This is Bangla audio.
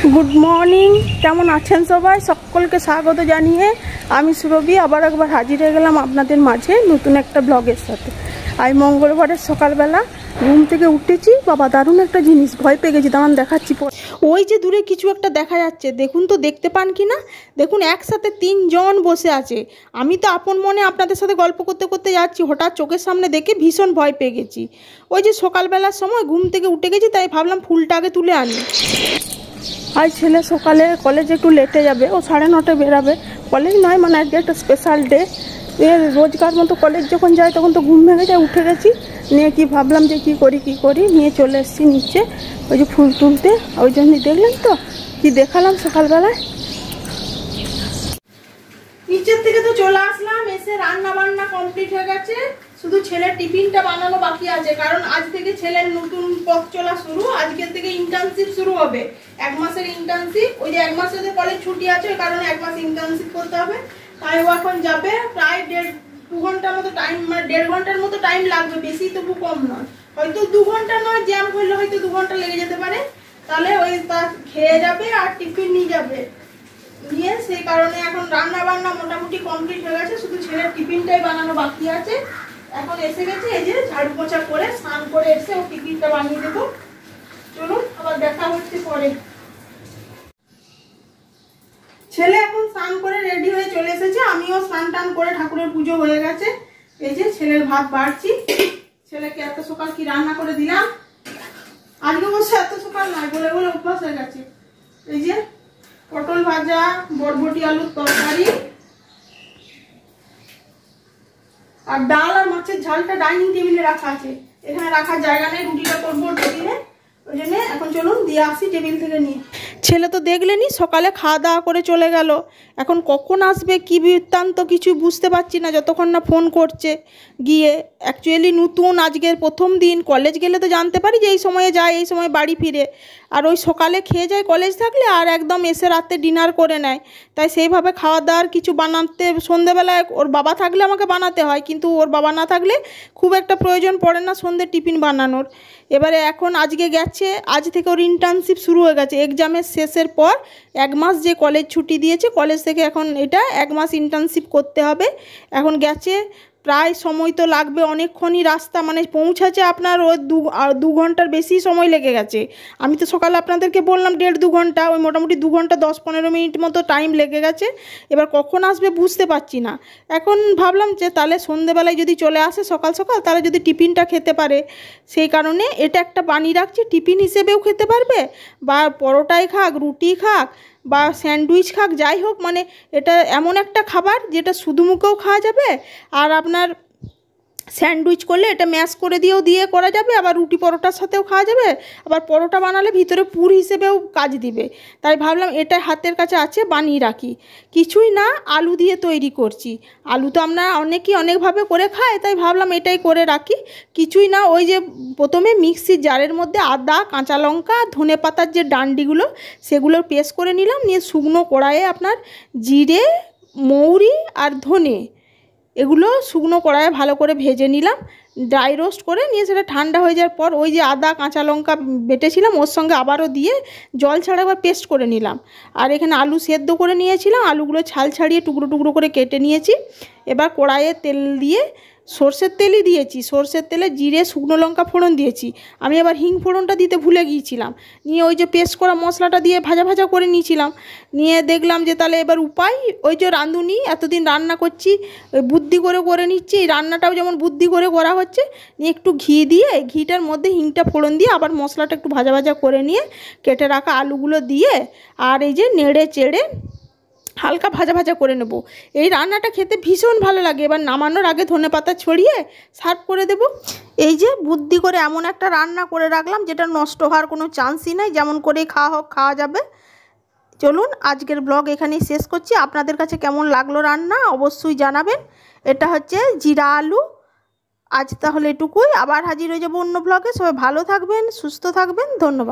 गुड मर्निंग केमन आছেন সবাই সকলকে স্বাগত জানিয়ে আমি সুরভি আবার একবার হাজির হয়ে গেলাম আপনাদের মাঝে নতুন একটা ব্লগের সাথে। আজ মঙ্গলবারের সকালবেলা ঘুম থেকে উঠেছি, বাবা দারুণ একটা জিনিস ভয় পেয়ে গেছি, দাঁড়ান দেখাচ্ছি। ওই যে দূরে কিছু একটা দেখা যাচ্ছে, দেখুন তো দেখতে পান কি না। দেখুন একসাথে 3 জন বসে আছে। আমি তো আপন মনে আপনাদের সাথে গল্প করতে করতে যাচ্ছি, হঠাৎ চোখের সামনে দেখে ভীষণ ভয় পেয়ে গেছি। ওই যে সকালবেলার সময় ঘুম থেকে উঠে গেছি, তাই ভাবলাম ফুলটা আগে তুলে আনি। আজ ছেলে সকালে কলেজে একটু লেটে যাবে, ও 9:30 বেরাবে। কলেজ নয়, মানে আজকে একটা স্পেশাল ডে। রোজকার মতো কলেজ যখন যায় তখন তো ঘুম ভেঙে যায়, উঠে গেছি। নিয়ে কি ভাবলাম যে কী করি নিয়ে চলে এসেছি নিচে ওই যে ফুল তুলতে। ওই জন্যই দেখলেন তো কি দেখালাম সকালবেলায়। নিচের থেকে তো চলে আসলাম, এসে রান্না বান্না কমপ্লিট হয়ে গেছে, শুধু ছেলের টিফিনটা বানানো বাকি আছে। কারণ আজ থেকে ছেলের নতুন পথ চলা শুরু, আজকের থেকে ইন্টার্নশিপ শুরু হবে। 1 মাসের ইন্টার্নশিপ, ওই যে 1 মাসের কলেজ ছুটি আছে, ওই কারণে 1 মাস ইন্টার্নশিপ করতে হবে। তাই ও এখন যাবে, প্রায় 1.5-2 ঘন্টার মতো টাইম, মানে 1.5 ঘন্টার মতো টাইম লাগবে, বেশি তবু কম নয়। হয়তো 2 ঘন্টা নয়, জ্যাম হইলে হয়তো 2 ঘন্টা লেগে যেতে পারে। তাহলে ওই খেয়ে যাবে আর টিফিন নিয়ে যাবে। নিয়ে সেই কারণে এখন রান্না বান্না মোটামুটি কমপ্লিট হয়ে গেছে, শুধু ছেলের টিফিনটাই বানানো বাকি আছে। এখন এসে গেছে, এই যে ঝাড়ু পোছা করে স্নান করে এসে ও টিফিনটা বানিয়ে দেবো। চলুন আবার দেখা হচ্ছে পরে। ছেলে এখন স্নান করে রেডি হয়ে চলে এসেছে, আমিও স্নান টান করে ঠাকুরের পুজো হয়ে গেছে। এই যে ছেলের ভাত বাড়ছি। ছেলেকে এত সকাল কি রান্না করে দিলাম, আজকে অবশ্য এত সকাল নয়, বলে বলে অভ্যাস হয়ে গেছে। এই যে পটল ভাজা, বরবটি আলুর তরকারি, আর ডাল আর মাছের ঝালটা ডাইনিং টেবিলে রাখা আছে। এখানে রাখার জায়গা নেই, রুটিটা করবো টেবিলে, ওই জন্য এখন চলুন দিয়ে আসি টেবিল থেকে নিয়ে। ছেলে তো দেখলেনি সকালে খাওয়া দাওয়া করে চলে গেল। এখন কখন আসবে কি বৃত্তান্ত কিছু বুঝতে পারছি না, যতক্ষণ না ফোন করছে গিয়ে। অ্যাকচুয়ালি নতুন আজকের প্রথম দিন, কলেজ গেলে তো জানতে পারি যে এই সময়ে যায়, এই সময় বাড়ি ফিরে। আর ওই সকালে খেয়ে যায় কলেজ থাকলে, আর একদম এসে রাতে ডিনার করে নেয়। তাই সেইভাবে খাওয়া দাওয়ার কিছু বানাতে সন্ধেবেলায় ওর বাবা থাকলে আমাকে বানাতে হয়, কিন্তু ওর বাবা না থাকলে খুব একটা প্রয়োজন পড়ে না সন্ধে টিফিন বানানোর। এবারে এখন আজকে গেছে, আজ থেকে ওর ইন্টার্নশিপ শুরু হয়ে গেছে। এক্সামের শেষের পর 1 মাস যে কলেজ ছুটি দিয়েছে, কলেজ থেকে এখন এটা 1 মাস ইন্টার্নশিপ করতে হবে। এখন গেছে, প্রায় সময় তো লাগবে অনেকক্ষণই রাস্তা, মানে পৌঁছাচ্ছে আপনার ওই 2 ঘন্টার বেশি সময় লেগে গেছে। আমি তো সকালে আপনাদেরকে বললাম 1.5-2 ঘন্টা, ওই মোটামুটি 2 ঘন্টা 10-15 মিনিট মতো টাইম লেগে গেছে। এবার কখন আসবে বুঝতে পারছি না। এখন ভাবলাম যে তাহলে সন্ধেবেলায় যদি চলে আসে সকাল সকাল, তাহলে যদি টিফিনটা খেতে পারে, সেই কারণে এটা একটা বানিয়ে রাখছি। টিফিন হিসেবেও খেতে পারবে, বা পরোটাই খাক, রুটি খাক, বা স্যান্ডউইচ খাক, যাই হোক, মানে এটা এমন একটা খাবার যেটা শুধু মুখেও খাওয়া যাবে। আর আপনার স্যান্ডউইচ করলে এটা ম্যাশ করে দিয়েও করা যাবে, আবার রুটি পরোটার সাথেও খাওয়া যাবে। আবার পরোটা বানালে ভিতরে পুর হিসেবেও কাজ দিবে। তাই ভাবলাম এটা হাতের কাছে আছে, বানিয়ে রাখি। কিছুই না, আলু দিয়ে তৈরি করছি। আলু তো আমরা অনেকেই অনেকভাবে করে খাই, তাই ভাবলাম এটাই করে রাখি। কিছুই না, ওই যে প্রথমে মিক্সির জারের মধ্যে আদা, কাঁচা লঙ্কা, ধনে পাতার যে ডান্ডিগুলো সেগুলোর পেস্ট করে নিলাম। নিয়ে শুকনো কড়াইয়ে আপনার জিরে, মৌরি আর ধনে, এগুলো শুকনো কড়াইয়ে ভালো করে ভেজে নিলাম, ড্রাই রোস্ট করে। নিয়ে সেটা ঠান্ডা হয়ে যাওয়ার পর ওই যে আদা কাঁচা লঙ্কা বেটেছিলাম ওর সঙ্গে আবারও দিয়ে জল ছাড়া আবার পেস্ট করে নিলাম। আর এখানে আলু সেদ্ধ করে নিয়েছিলাম, আলুগুলো ছাল ছাড়িয়ে টুকরো টুকরো করে কেটে নিয়েছি। এবার কড়াইয়ে তেল দিয়ে, সর্ষের তেলই দিয়েছি, সর্ষের তেলে জিরে শুকনো লঙ্কা ফোড়ন দিয়েছি। আমি আবার হিং ফোড়নটা দিতে ভুলে গিয়েছিলাম। নিয়ে ওই যে পেস্ট করা মশলাটা দিয়ে ভাজা ভাজা করে নিয়েছিলাম। নিয়ে দেখলাম যে তাহলে এবার উপায়, ওই যে রাঁধুনি এতদিন রান্না করছি, ওই বুদ্ধি করে করে নিচ্ছি, এই রান্নাটাও যেমন বুদ্ধি করে করা হচ্ছে। নিয়ে একটু ঘি দিয়ে, ঘিটার মধ্যে হিংটা ফোড়ন দিয়ে আবার মশলাটা একটু ভাজা ভাজা করে নিয়ে কেটে রাখা আলুগুলো দিয়ে, আর এই যে নেড়ে চেড়ে হালকা ভাজা ভাজা করে নেব। এই রান্নাটা খেতে ভীষণ ভালো লাগে। এবার নামানোর আগে ধনেপাতা ছড়িয়ে সার্ভ করে দেব। এই যে বুদ্ধি করে এমন একটা রান্না করে রাখলাম যেটা নষ্ট হওয়ার কোনো চান্সই নাই, যেমন করেই খাওয়া হোক খাওয়া যাবে। চলুন আজকের ব্লগ এখানেই শেষ করছি। আপনাদের কাছে কেমন লাগলো রান্না অবশ্যই জানাবেন। এটা হচ্ছে জিরা আলু। আজ তাহলে এটুকুই, আবার হাজির হয়ে যাবো অন্য ব্লগে। সবাই ভালো থাকবেন, সুস্থ থাকবেন, ধন্যবাদ।